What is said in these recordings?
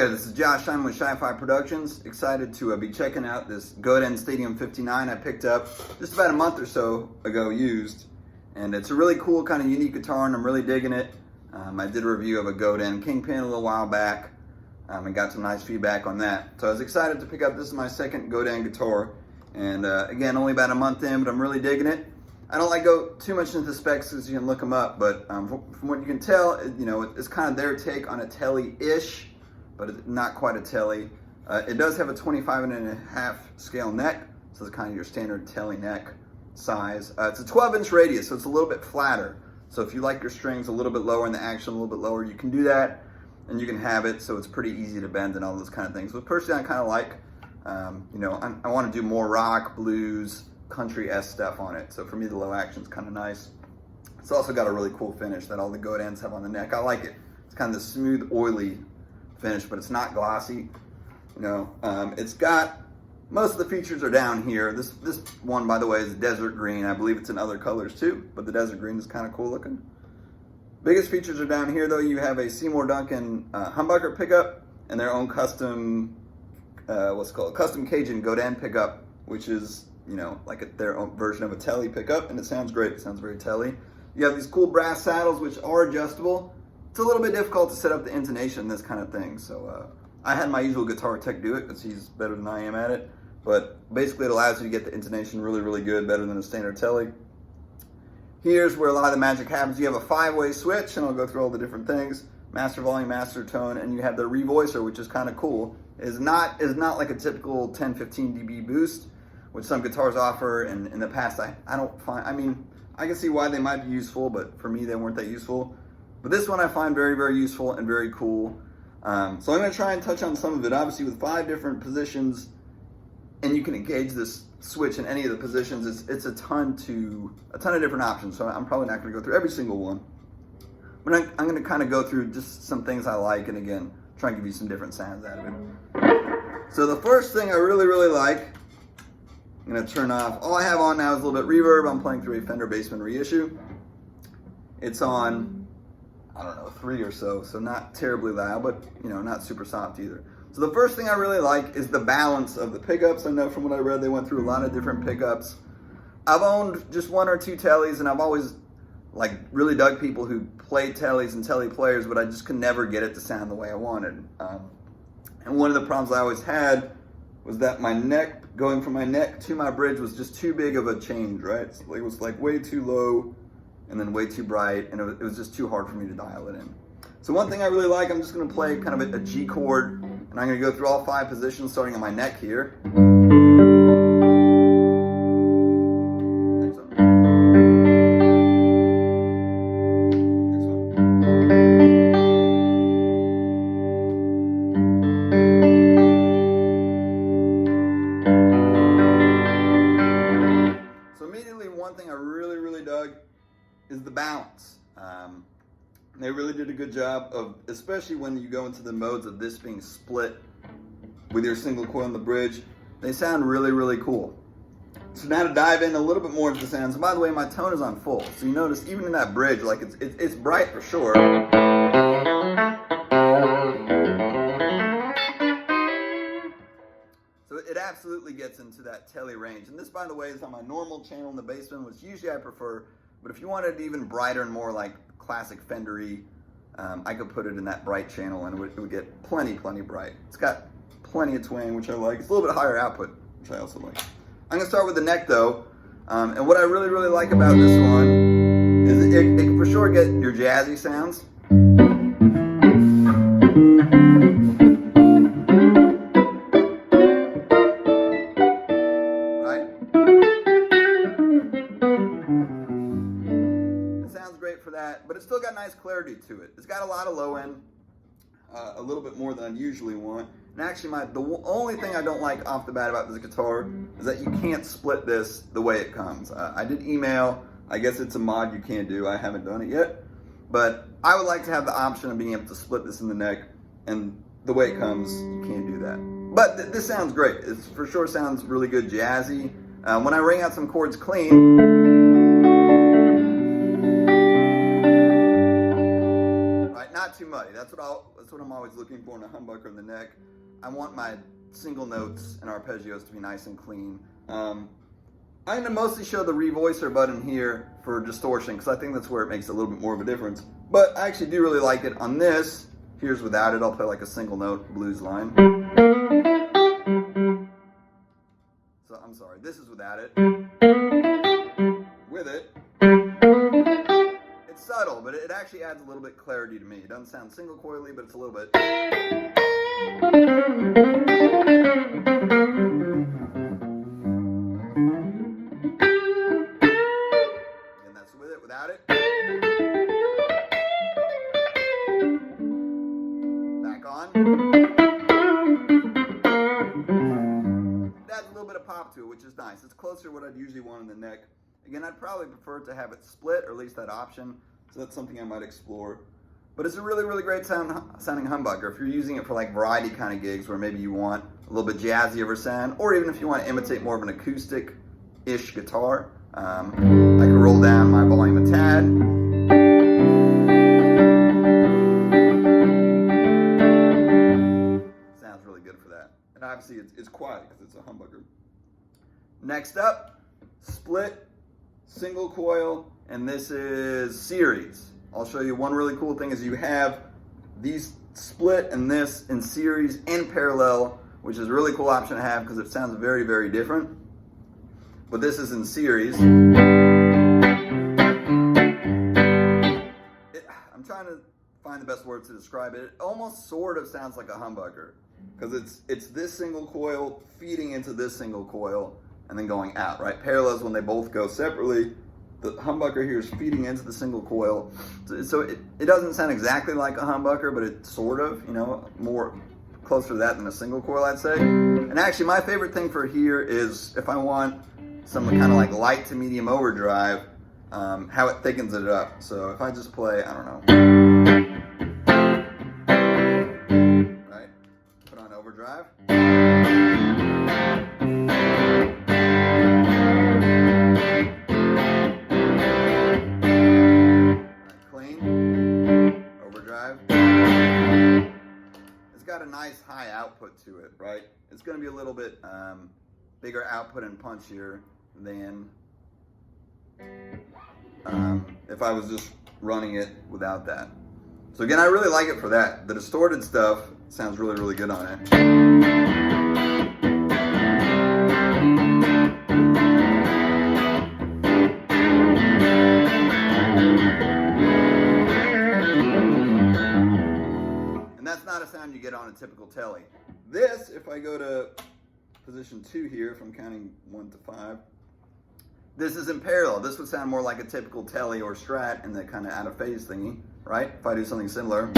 there, this is Josh. I'm with Sheifiproductions. Excited to be checking out this Godin Stadium 59 I picked up just about a month or so ago used. And it's a really cool kind of unique guitar and I'm really digging it. I did a review of a Godin Kingpin a little while back and got some nice feedback on that. So I was excited to pick up, this is my second Godin guitar. And again, only about a month in, but I'm really digging it. I don't like go too much into the specs because you can look them up, but from what you can tell, it's kind of their take on a tele-ish, but it's not quite a tele. It does have a 25.5 scale neck, so it's kind of your standard tele neck size. It's a 12-inch radius, so it's a little bit flatter. So if you like your strings a little bit lower and the action a little bit lower, you can do that, and you can have it so it's pretty easy to bend and all those kind of things. But personally, I kind of like, I want to do more rock, blues, country-esque stuff on it. So for me, the low action is kind of nice. It's also got a really cool finish that all the Godins have on the neck. I like it. It's kind of the smooth, oily finish, but it's not glossy. It's got, most of the features are down here. This one, by the way, is desert green. I believe it's in other colors too, but the desert green is kind of cool looking. Biggest features are down here though. You have a Seymour humbucker pickup and their own custom, custom Cajun Godin pickup, which is, like their own version of a tele pickup, and it sounds great. It sounds very tele. You have these cool brass saddles, which are adjustable. It's a little bit difficult to set up the intonation, this kind of thing. So I had my usual guitar tech do it because he's better than I am at it. But basically it allows you to get the intonation really, really good, better than a standard tele. Here's where a lot of the magic happens. You have a 5-way switch, and I'll go through all the different things. Master volume, master tone, and you have the revoicer, which is kind of cool. Is not like a typical 10-15 dB boost, which some guitars offer, and in the past I don't find, I can see why they might be useful, but for me they weren't that useful. But this one I find very, very useful and very cool. So I'm going to try and touch on some of it, obviously with 5 different positions, and you can engage this switch in any of the positions. It's a ton of different options, so I'm probably not going to go through every single one. But I'm going to kind of go through just some things I like, and again, try and give you some different sounds out of it. So the first thing I really, really like, I'm going to turn off. All I have on now is a little bit reverb. I'm playing through a Fender Bassman reissue. It's on, I don't know, 3 or so not terribly loud, but not super soft either. So the first thing I really like is the balance of the pickups. I know from what I read, they went through a lot of different pickups. I've owned just 1 or 2 teles, and I've always really dug people who played teles and tele players, but I just could never get it to sound the way I wanted. And one of the problems I always had was that my neck, going from my neck to my bridge, was just too big of a change, right? It was like way too low and then way too bright, and it was just too hard for me to dial it in. So one thing I really like, I'm just going to play kind of a G chord, and I'm going to go through all 5 positions starting on my neck here. One thing I really, really dug is the balance. They really did a good job of, especially when you go into the modes of this being split with your single coil on the bridge, they sound really, really cool. So now to dive in a little bit more into the sounds. And by the way, my tone is on full. So you notice even in that bridge, like it's bright for sure. It absolutely gets into that tele range. And this, by the way, is on my normal channel in the Bassman, which usually I prefer. But if you wanted it even brighter and more like classic Fender-y, I could put it in that bright channel and it would get plenty bright. It's got plenty of twang, which I like. It's a little bit higher output, which I also like. I'm going to start with the neck though. And what I really, really like about this one is it can for sure get your jazzy sounds. But it's still got nice clarity to it. It's got a lot of low end, a little bit more than I usually want. And actually, the only thing I don't like off the bat about this guitar is that you can't split this the way it comes. I did email. I guess it's a mod you can't do. I haven't done it yet. But I would like to have the option of being able to split this in the neck, and the way it comes, you can't do that. But this sounds great. It for sure sounds really good jazzy. When I ring out some chords clean, not too muddy. That's what I'm always looking for in a humbucker in the neck. I want my single notes and arpeggios to be nice and clean. I'm going to mostly show the revoicer button here for distortion because I think that's where it makes a little bit more of a difference. But I actually do really like it on this. Here's without it. I'll play like a single note blues line. So I'm sorry, this is without it. With it, it's subtle, but it actually adds a little bit clarity to me. It doesn't sound single coily, but it's a little bit. And that's with it, without it. Back on. It adds a little bit of pop to it, which is nice. It's closer to what I'd usually want in the neck. Again, I'd probably prefer to have it split, or at least that option, so that's something I might explore. But it's a really, really great sounding humbucker if you're using it for like variety kind of gigs where maybe you want a little bit jazzy of a sound, or even if you want to imitate more of an acoustic-ish guitar. I can roll down my volume a tad. Sounds really good for that. And obviously it's quiet because it's a humbucker. Next up, split, single coil, and this is series. I'll show you one really cool thing is you have these split and this in series and parallel, which is a really cool option to have because it sounds very, very different. But this is in series. I'm trying to find the best words to describe it. It almost sort of sounds like a humbucker because it's this single coil feeding into this single coil and then going out, right? Parallels when they both go separately. The humbucker here is feeding into the single coil. So it doesn't sound exactly like a humbucker, but it's sort of, you know, more closer to that than a single coil, I'd say. And actually, my favorite thing for here is if I want some kind of like light to medium overdrive, how it thickens it up. So if I just play, I don't know, right? Put on overdrive. Got a nice high output to it, right? It's going to be a little bit bigger output and punchier than if I was just running it without that. So again, I really like it for that. The distorted stuff sounds really, really good on it. Sound you get on a typical tele. This, if I go to position 2 here, if I'm counting 1 to 5, this is in parallel. This would sound more like a typical tele or strat in the kind of out of phase thingy, right? If I do something similar.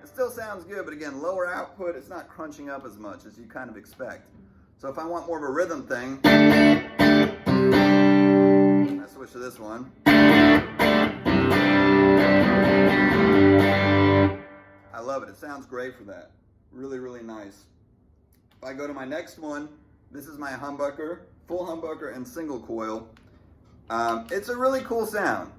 It still sounds good, but again, lower output, it's not crunching up as much as you kind of expect. So if I want more of a rhythm thing, I switch to this one. I love it. It sounds great for that. Really, really nice. If I go to my next one, this is my humbucker, full humbucker and single coil. It's a really cool sound.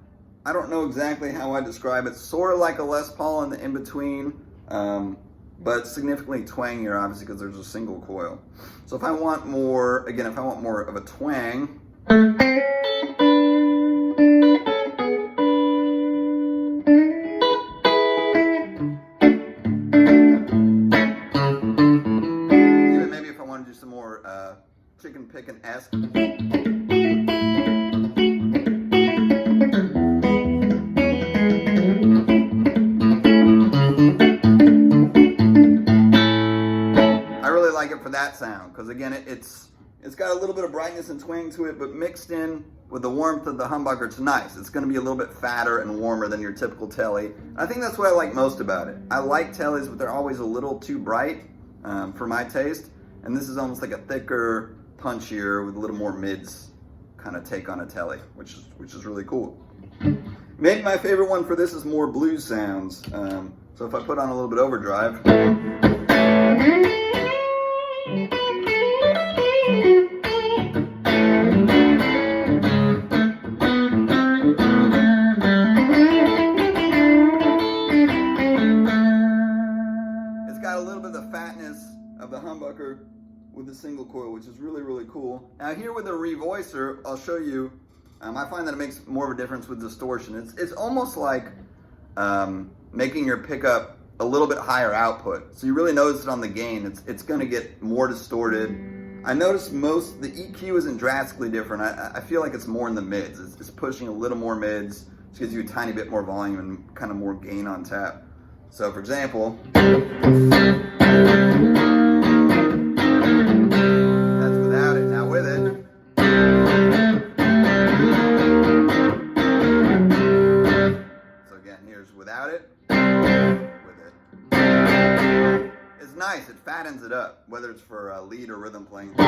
I don't know exactly how I describe it. Sort of like a Les Paul in the in-between, but significantly twangier, obviously, because there's a single coil. So if I want more, again, if I want more of a twang, chicken pickin'-esque. I really like it for that sound because again, it's got a little bit of brightness and twang to it, but mixed in with the warmth of the humbucker, it's nice. It's going to be a little bit fatter and warmer than your typical tele. I think that's what I like most about it. I like teles, but they're always a little too bright for my taste. And this is almost like a thicker, punchier, with a little more mids kind of take on a tele, which is really cool. Maybe my favorite one for this is more blues sounds. So if I put on a little bit overdrive. single coil, which is really, really cool. Now here with the revoicer, I'll show you, I find that it makes more of a difference with distortion. It's almost like making your pickup a little bit higher output. So you really notice it on the gain. It's gonna get more distorted. I noticed the EQ isn't drastically different. I feel like it's more in the mids. It's pushing a little more mids, which gives you a tiny bit more volume and kind of more gain on tap. So for example, that's without it. Now with it, so again, here's without it, with it. It's nice, it fattens it up, whether it's for lead or rhythm playing. So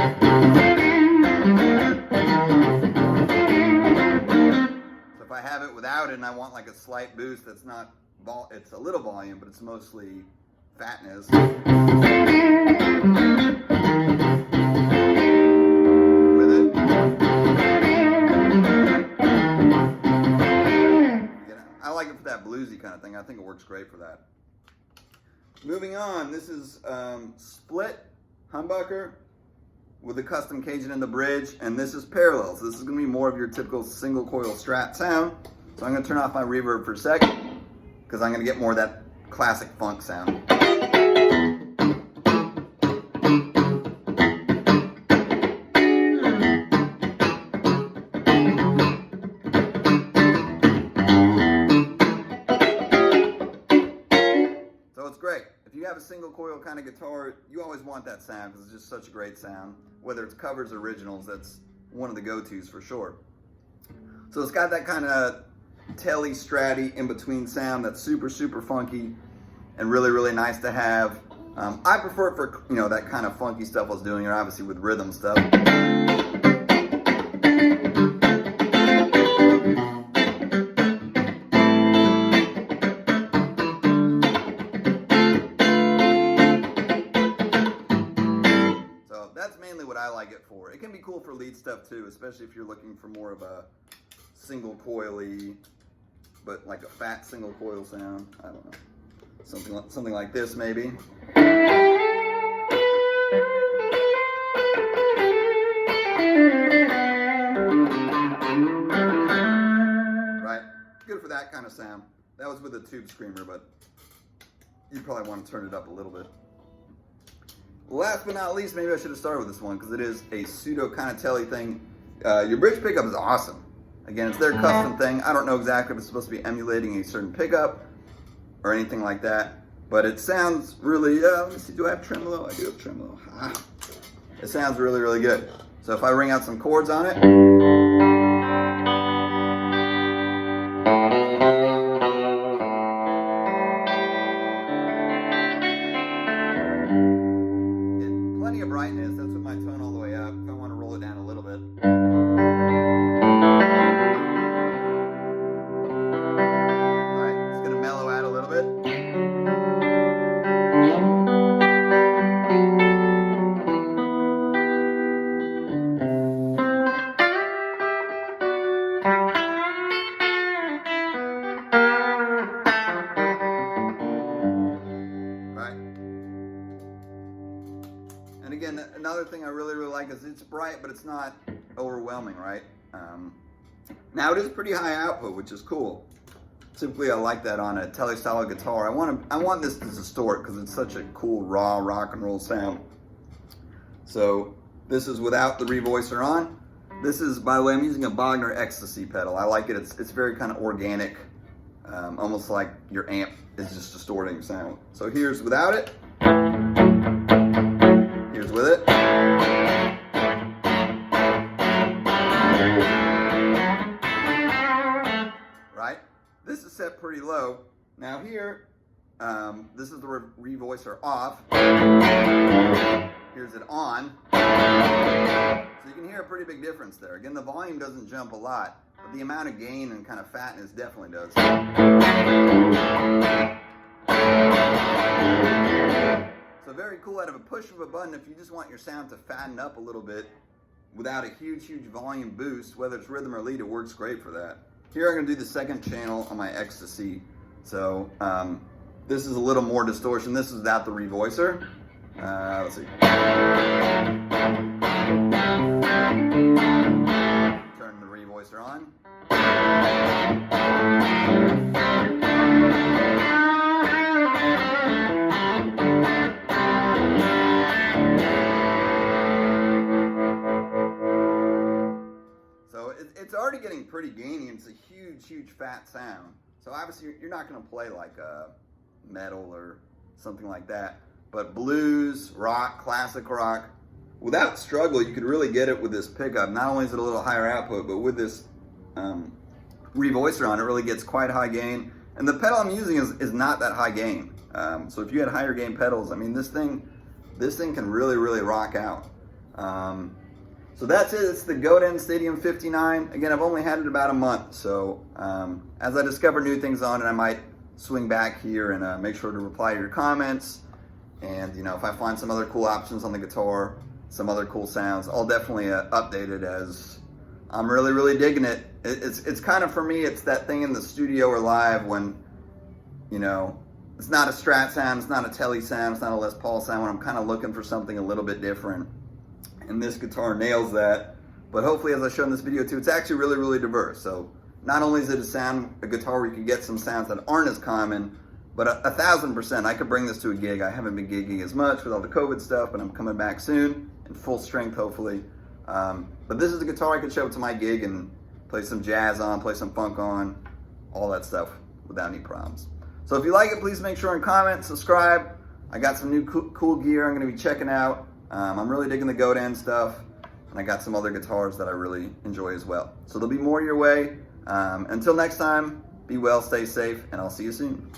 if I have it without it and I want like a slight boost that's not, it's a little volume, but it's mostly fatness. With it. I like it for that bluesy kind of thing. I think it works great for that. Moving on, this is split humbucker with a custom caging in the bridge, and this is parallel. So this is going to be more of your typical single coil strat sound. So I'm going to turn off my reverb for a second, because I'm going to get more of that classic funk sound. So it's great. If you have a single coil kind of guitar, you always want that sound because it's just such a great sound. Whether it's covers or originals, that's one of the go-tos for sure. So it's got that kind of tele stratty in between sound that's super, super funky and really, really nice to have. I prefer it for, you know, that kind of funky stuff I was doing here, obviously with rhythm stuff. So that's mainly what I like it for. It can be cool for lead stuff too, especially if you're looking for more of a single coily, but like a fat single coil sound. I don't know, something like this maybe. Right, good for that kind of sound. That was with a tube screamer, but you probably want to turn it up a little bit. Last but not least, maybe I should have started with this one because it is a pseudo kind of tele thing. Your bridge pickup is awesome. Again, it's their custom thing. I don't know exactly if it's supposed to be emulating a certain pickup or anything like that, but it sounds really, let me see, do I have tremolo? I do have tremolo. It sounds really, really good. So if I ring out some chords on it, plenty of brightness. That's with my tone all the way up. If I want to roll it down a little bit. And again, another thing I really, really like is it's bright, but it's not overwhelming, right? Now it is pretty high output, which is cool. Typically, I like that on a tele style guitar. I want this to distort because it's such a cool raw rock and roll sound. So this is without the revoicer on. This is, by the way, I'm using a Bogner Ectasy pedal. I like it. It's very kind of organic, almost like your amp is just distorting sound. So here's without it. Here's with it. Right? This is set pretty low. Now here, this is the revoicer off. Here's it on. So you can hear a pretty big difference there. Again, the volume doesn't jump a lot, but the amount of gain and kind of fatness definitely does. So very cool out of a push of a button if you just want your sound to fatten up a little bit without a huge, huge volume boost, whether it's rhythm or lead, it works great for that. Here I'm going to do the second channel on my Ectasy. So this is a little more distortion. This is without the revoicer. Let's see. Turn the revoicer on. So it's already getting pretty gainy. It's a huge fat sound. So obviously you're not going to play like a metal or something like that. But blues, rock, classic rock, without struggle, you could really get it with this pickup. Not only is it a little higher output, but with this revoicer on, it really gets quite high gain. And the pedal I'm using is not that high gain. So if you had higher gain pedals, I mean, this thing can really rock out. So that's it. It's the Godin Stadium 59. Again, I've only had it about a month. So as I discover new things on it, I might swing back here and make sure to reply to your comments. And, you know, if I find some other cool options on the guitar, some other cool sounds, I'll definitely update it, as I'm really digging it. It's kind of, for me, it's that thing in the studio or live when, you know, it's not a Strat sound, it's not a tele sound, it's not a Les Paul sound, when I'm kind of looking for something a little bit different. And this guitar nails that. But hopefully, as I show in this video too, it's actually really diverse. So not only is it a guitar where you can get some sounds that aren't as common, but 1000%, I could bring this to a gig. I haven't been gigging as much with all the COVID stuff, but I'm coming back soon in full strength, hopefully. But this is a guitar I could show up to my gig and play some jazz on, play some funk on, all that stuff without any problems. So if you like it, please make sure and comment, subscribe. I got some new cool gear I'm gonna be checking out. I'm really digging the Godin stuff, and I got some other guitars that I really enjoy as well. So there'll be more your way. Until next time, be well, stay safe, and I'll see you soon.